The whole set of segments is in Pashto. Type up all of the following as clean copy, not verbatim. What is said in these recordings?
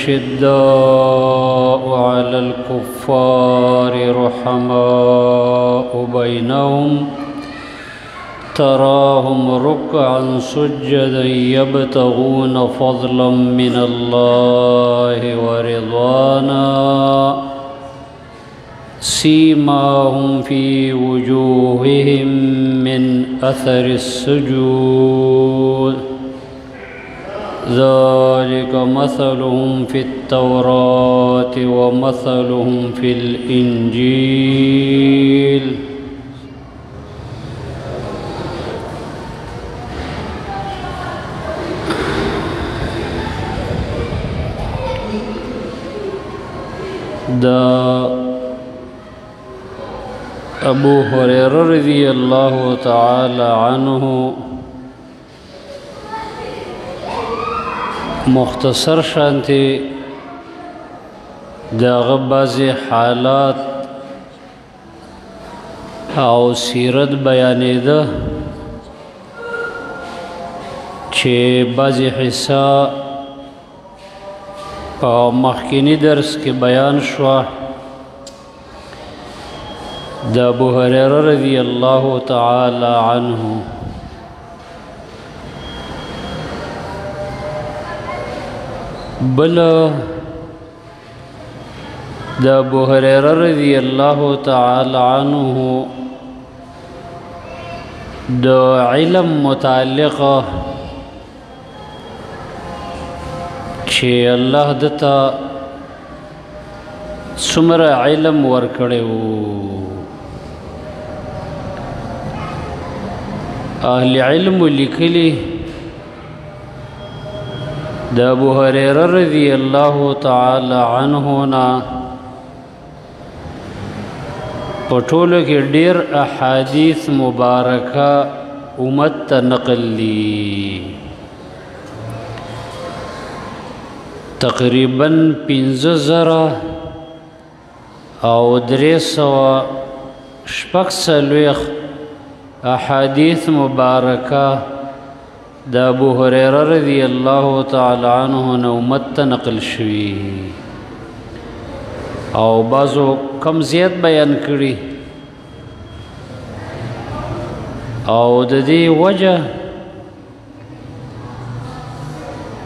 أشداء على الكفار رحماء بينهم تراهم ركعا سجدا يبتغون فضلا من الله ورضوانا سيماهم في وجوههم من أثر السجود ذلك مثلهم في التوراة ومثلهم في الإنجيل دا ابو هريره رضی اللہ تعالی عنہ مختصر شانتی دا بعض حالات او سیرت بیانیده چه بعض حصہ او مخکینی درس کې بیان شو د ابو هريره رضی الله تعالی عنه بل د ابو هريره رضی الله تعالی عنه د علم متعلقه چې الله دته څومره علم ورکړو اهل علم لیکلي د ابو هريره رضی الله تعالی عنه نا پټولو کې ډېر احادیث مبارکه امت ته نقل دي تقریباً 15,000 او 300 احادیث مبارکه د ابو هريره رضی الله تعالی عنه نه امت ته نقل شوي او بعضو کم زیات بیان کړي او د دې وجه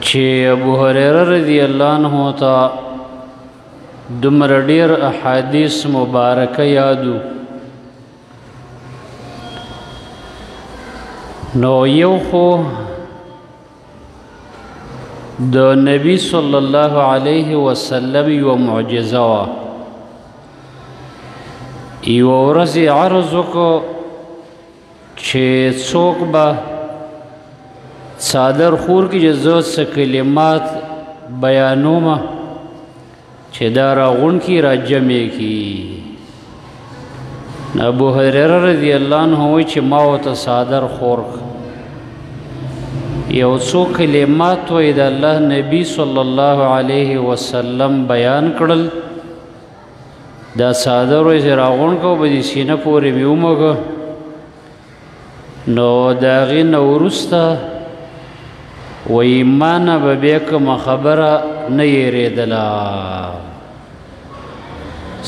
چې ابو هريره رضی الله عنه ته دومره ډېر احادیث مبارکه یادو نو یو خو د نبی صلی الله علیه وسلم یو معجزه وا یو ورځ عرض وکړو چې څوک به صادر خور کی جزو سے کلمات بیانوما چې دا راغون کی را جمع کی ابو هريره رضی الله عنه وی چې ما او ته صادر خور یو څو کلمات وی د الله نبی صلی الله علیه وسلم بیان کړل دا صادر وی راغون کو به سینه پورې میومګ نو دا غي نورستا و ایمان به بیکم خبره نه یریدلا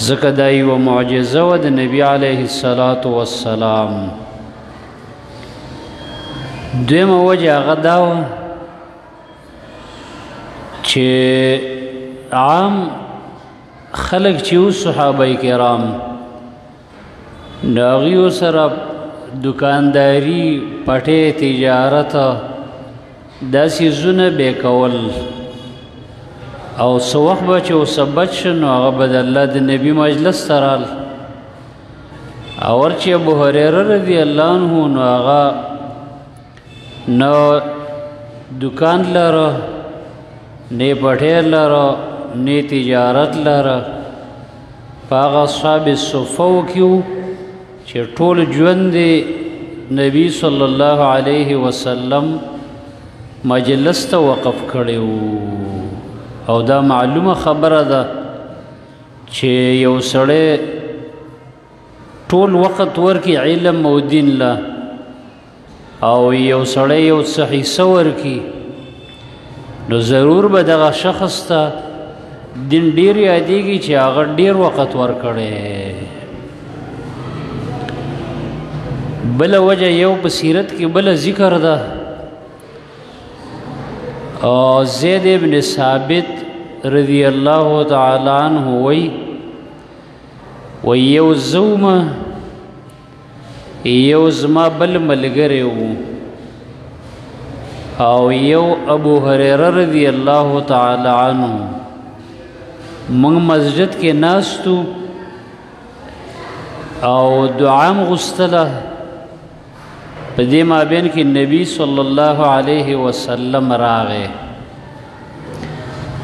زکه دا یو معجزه و د نبی علیه الصلاۃ والسلام دویمه وجه هغه دا و چې عام خلق چې و صحابه کرام ناغیو سره دکانداری پټه تجارت داسې زونه به کول او سو وخت به چې وسبت شنو هغه به د الله د نبی مجلس ترال او ورچې ابو هريره رضی الله عنه نو هغه نو دکان لره نه پټه لره نه تجارت لره پاغه صاحب صفو کیو چې ټول ژوند نبی صلی الله علیه وسلم مجلس ته وقف کړو او دا معلومه خبره ده چې یو سړی ټول وخت ورکی علم او دین لا او یو سړی یو صحیح سور کی نو ضرور به دغه شخص ته دین ډیر یادېږي چې هغه ډیر وخت ورکړی. بله وجه یو په سیرت کې بله ذکر ده. زید ابن ثابت رضی الله تعالی عنہ وی یو زومه یو زما بل ملګری و او یو ابو هريره رضی الله تعالی عنہ موږ مسجد کې ناستو او دعا غوښتله. په دې مابین کې نبی صلی الله علیه وسلم راغی.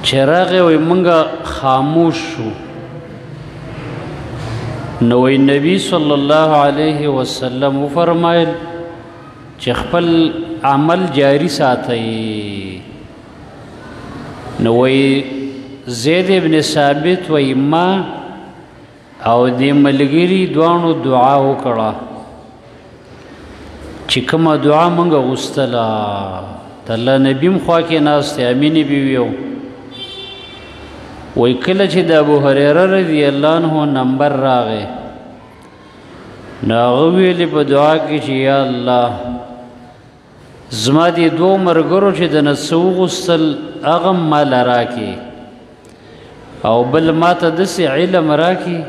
چې راغی وی موږ خاموش شو. نو وی نبی صلی الله علیه وسلم وفرمایل چې خپل عمل جاری ساتئ. نو وی زید ابن ثابت وی ما او دې ملګري دوانو دعا وکړه چې کومه دعا مونږ غوښتله د الله نبي م خوا کې ناست امینې بیوی وی کله چې د ابو هريره رضی الله عنه نمبر راغی نو هغه ویلې په دعا کې چې یا الله زما دې دوه ملګرو چې د نه څه وغوښتل هغه مال راکړي او بل ما ته داسې علم راکړي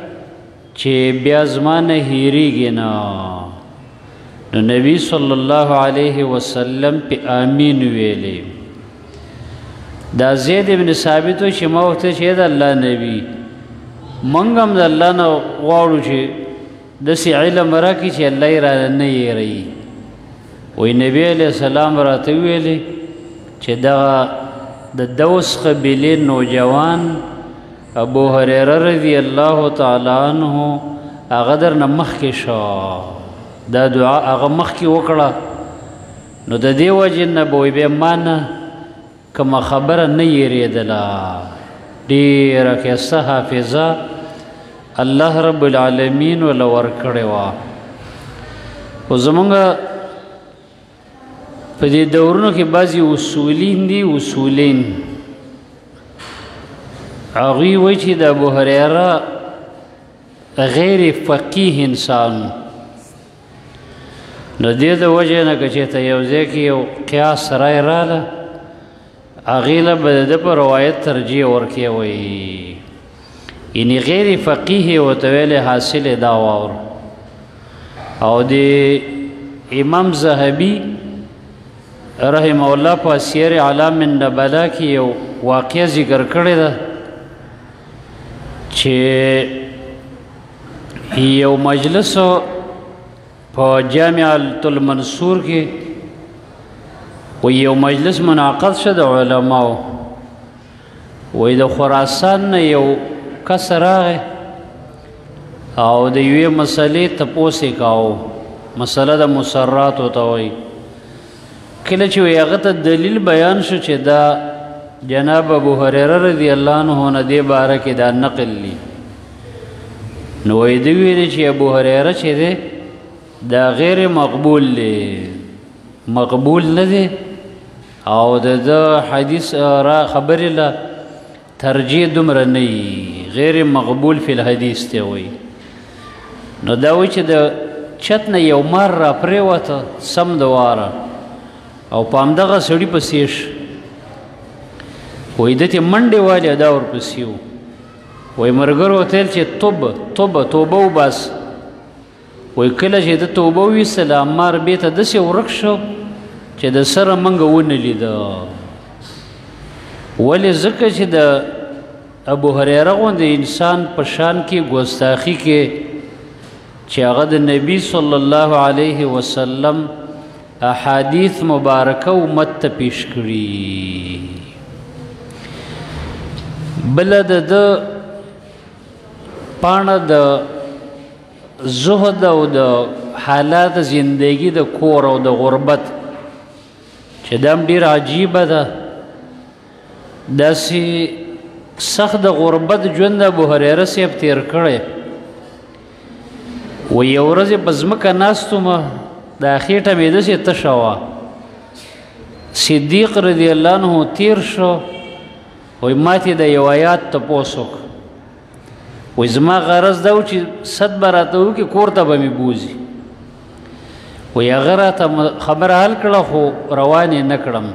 چې بیا زما نه هېرېږي نه. نو نبی صلی الله علیه وسلم په آمین ویلې. دا زید ابن ثابت و چې ما ورته چې د الله نبی موږ هم د الله نه غواړو چې داسې علم راکړي چې الله یې را نه هېروي. وی نبی علیه السلام راته ویلې چې دغه د دوس قبیلې نوجوان ابو هريره رضی الله تعالی عنہ هغه درنه مخکې شو. دا دعا هغه مخکې وکړه. نو د دې وجې نه به وی بیا ما نه کومه خبره نه یېرېدله. ډېره ښایسته حافظه الله رب العالمین وله ورکړې وه. خو زمونږ په دې دورونو کې بعضې اصولین دي اصولین هغوی وایي چې د ابو هريره غیر فقیه انسان نو دې د وجې نه که چېرته یو ځای کې یو قیاس رای راله هغې له به د ده په روایت ترجیح ورکوي وایي یعنې غیر فقیه ورته ویلی حاصل دا واوره. او د امام ذهبي رحمه الله په سیر اعلام النبلا کې یو واقعه ذکر کړې ده چې یو مجلس په جامعة المنصور کې و یو مجلس منعقد شو د علماو. وی د خراسان نه یو کس راغی او د یوې مسلې تپوس یې کاوه. مسله د مسراتو ته وایي. کله چې وی هغه ته دلیل بیان شو چې دا جناب ابو هريره رضی الله عنه نه دې باره کې دا نقل لی. نو وی دی ویلي چې ابو هريره چې دی دا غیر مقبول دی مقبول نه دی او د حدیث را خبرې له ترجیح دومره نه وي غیر مقبول فی الحدیث ته وایي. نو دا وایي چې د چت نه یو مار را پرېوته سم د واره او په همدغه سړي پسې شه. وایي ده ته منډې والې دا ورپسې و. وایي ملګرو ورته ویل چې توبه وباس. وایي کله چې ده توبه وویستله مار بېرته داسې ورک شو چې د سره موږ ونه لیده. ولې ځکه چې د ابو هريره غوندې انسان په شان کې ګستاخي کې چې هغه د نبي صلی الله علیه وسلم احادیث مبارکه امت ته پیش کړي. بله د ده پاڼه د زهد او د حالات زندگی د کور او د غربت چې دا هم ډېر عجیبه ده. داسې سخت د غربت ژوند ابو هريره صاحب تیر کړی. و یو ورځ په ځمکه ناست ومه دا خېټه مې داسې تشه وه. صدیق رضی الله عنه تیر شو وایي ما ترې د یو آیات تپوس وکړ وایي زما غرض دا و چې صد به راته وکړي کور ته به مې بوځي وایي هغه راته خبره حل کړه خو روان یې نه کړم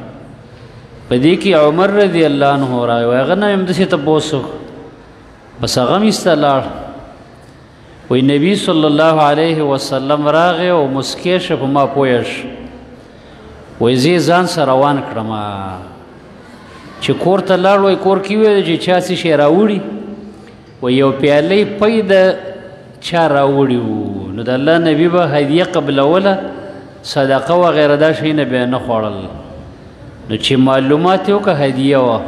په دې کې عمر رضی الله عنه راغی وایي هغه نه مې همداسې تپوس وکړ بس هغه مې ایسته لاړ وایي نبي صلی الله علیه وسلم راغی او مسکی شه په ما پویه شه وایي زه یې ځان سره روان کړم چې کور ته لاړ وایي کور کې ویل چې چا څه شی راوړي وایي یو پیالۍ پی د چا راوړي وو نو د الله نبي به هدیه قبلوله صدقه وغیره دا شیونه به یې نه خوړل نو چې معلومات یې وکړه هدیه وه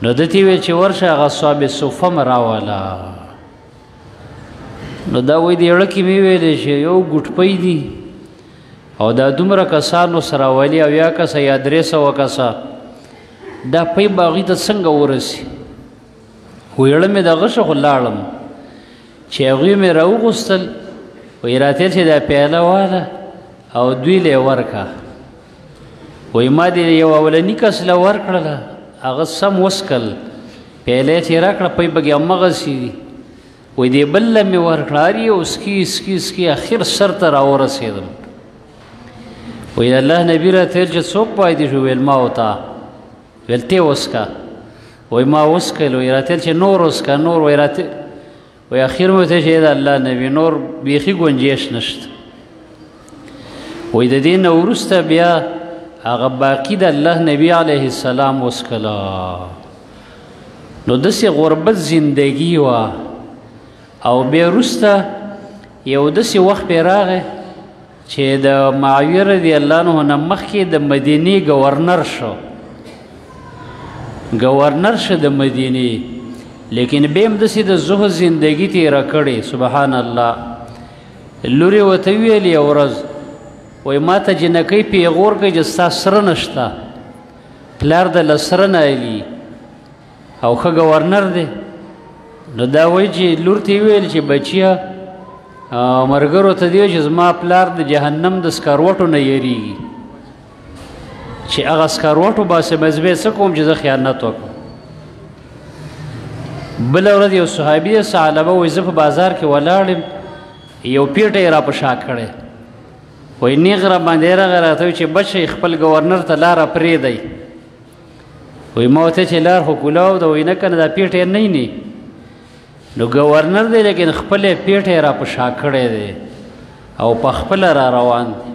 نو ده ته یې ویل چې ورشه هغه صحاب صفه م راوله نو دا وایي د اړه کې مې ویلې چې یو ګوټپۍ دي او دا دومره کسانو سره ولي او یا کسه یا 300 کسه دا پی به هغوی ته څنګه ورسي وایي اړه مې دغه شه خو لاړم چې هغوی مې راوغوستل وایي راتېل چې دا پیاله واله او دوی له یې ورکړه وایي ما دې یو اولني کس له ورکړله هغه سم وسکل پیاله یې چې راکړه پی پکې همغسې دي وایي دې بل له مې ورکړه هر یو اسکي اسکي اسکي اخر سر ته راورسېدم وایي الله نبي راته ویل چې څوک پاتې شو ویل ما وتا ویل ته وسکه وایي ما وسکل وایي راته چې نور وسکه نور وایي راته وایي اخر مې ورته چې د الله نبي نور بیخي ګنجېش نشته وایي د دې نه وروسته بیا هغه باقي د الله نبي علیه السلام وسکله نو داسې غربت زندگی وه او بیا وروسته یو داسې وخت پې راغی چې د معاویه رضی الله عنه نه مخکې د مدینې ګورنر شو د مدینې لیکن بیا هم داسې د زهد زندګي تېره کړې سبحان الله لورې ورته وویل یوه ورځ وایي ما ته جنکۍ پیغور کوي چې ستا سره نشته پلار د له سره نه علي او ښه ګورنر دی نو دا وایي چې لور ته یې وویل چې بچیه مرګرو ته دی چې زما پلار د جهنم د سکروټو نه یریږي چې هغه سکروټو باسه مذبې څه کوم چې زه خیانت وکړم بله ورځ یو صحابي ثعلبه وایي زه په بازار کې ولاړ یم یو پیټه یې را په شا کړی وایي نیغ را باندې راغی راته وایي چې بچی خپل ګورنر ته لاره پرېږدئ وایي ما ورته چې لار خو کولاو ده وایي نه که نه دا پیټه یې نه نو ګورنر دی لیکن خپلې پیټه را په شا کړی دی او په خپله را روان دی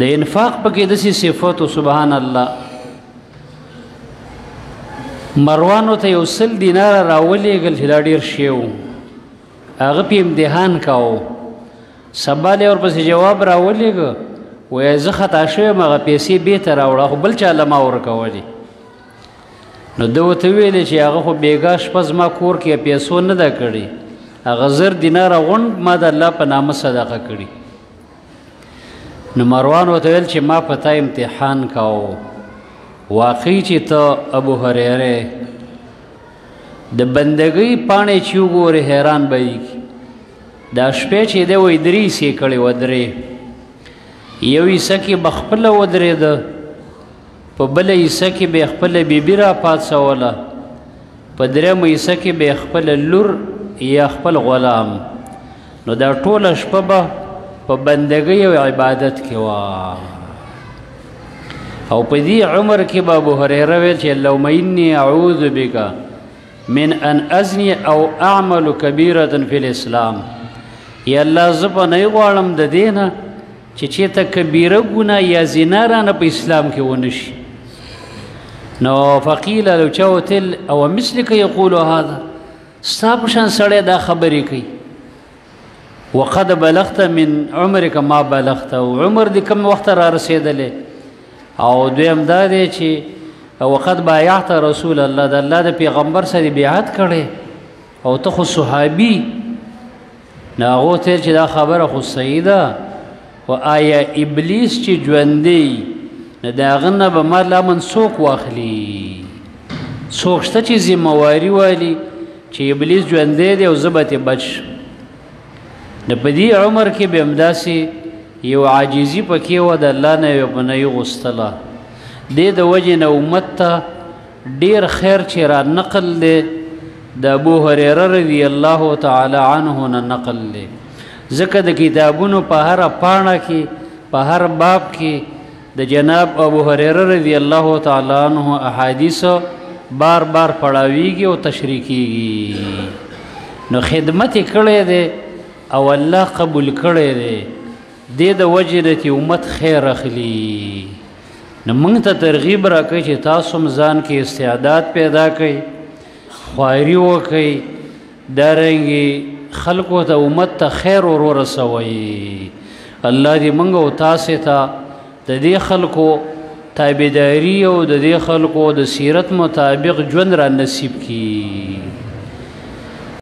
د انفاق پکې داسې صفتو سبحان الله مروانو ته یو 100 دیناره راولېږل چې دا ډېر شی و هغه پې امتحان کاوه سبا یې ورپسې جواب راولېږه وایي زه خطا شوی یم هغه پیسې بېرته راوړه خو بل چا له ما ورکولې نو ده ورته ویلې چې هغه خو بېګا شپه زما کور کې پیسو نه ده کړې هغه 1000 دیناره غونډ ما د الله په نامه صدقه کړي نو مروان ورته ویل چې ما په تا امتحان کاوه واقعي چې ته ابو هریره د بندګۍ پاڼې چې وګورې حیران به یې دا شپې چې دی وایي 3 حصې کړې وه 3 یو حصه کې به خپله ودرېده په بله حصه کې به خپله بیبي را پاڅوله په 3مه حصه کې به خپله لور یا خپل غلام نو دا ټوله شپه به په بندګۍ او عبادت کې وه او په دې عمر کې به ابو هریره ویل چې اللهم انی اعوذ بک من ان ازنی او اعمل کبیرة فی الاسلام یا الله زه پناه غواړم د دې نه چې چېرته کبیره ګناه یا زنا رانه په اسلام کې ونه شي نو فقیل لو چا وتل او مثلک یقول هذا ستا په شان سړی دا خبرې کوي وقد بلغت من عمرك ما بلغت او عمر دې کوم وخت را رسېدلی او دویم دا دی چې وقد بایعت رسول الله د الله د پیغمبر سره بیعت کړی او ته خو صحابي نو هغه وتل چې دا خبره خو صحیح ده و آیا ابلیس چې ژوندی نه د هغه نه به ما لا منسوک واخلي څوک شته چې ذمهواري والي چې ابلیس ژوندی دی او زه به ترې بچ نو په دې عمر کې به همداسې یو عاجزي پکې وه د الله نه یې پناه غوښتله دې د وجې نه امت ته ډیر خیر چې را نقل دی د ابو هريره رضی الله تعالی عنه نه نقل دی ځکه د کتابونو په هر پاڼه کې په هر باب کې د جناب ابو هريره رضی الله تعالی عنه احادیث بار بار پڑھاویږي او تشریح کیږي نو خدمت کړي دي او الله قبول کړي دي د وجه د امت خیر اخلي نو موږ ته ترغیب راکړي چې تاسو ځان کې استعداد پیدا کړئ خواري وکړئ دارنګي خلقو ته امت ته خیر ورسوي الله دې موږ او تاسو ته د دې خلقو تابعداري او د دې خلقو د سیرت مطابق ژوند را نصیب کړي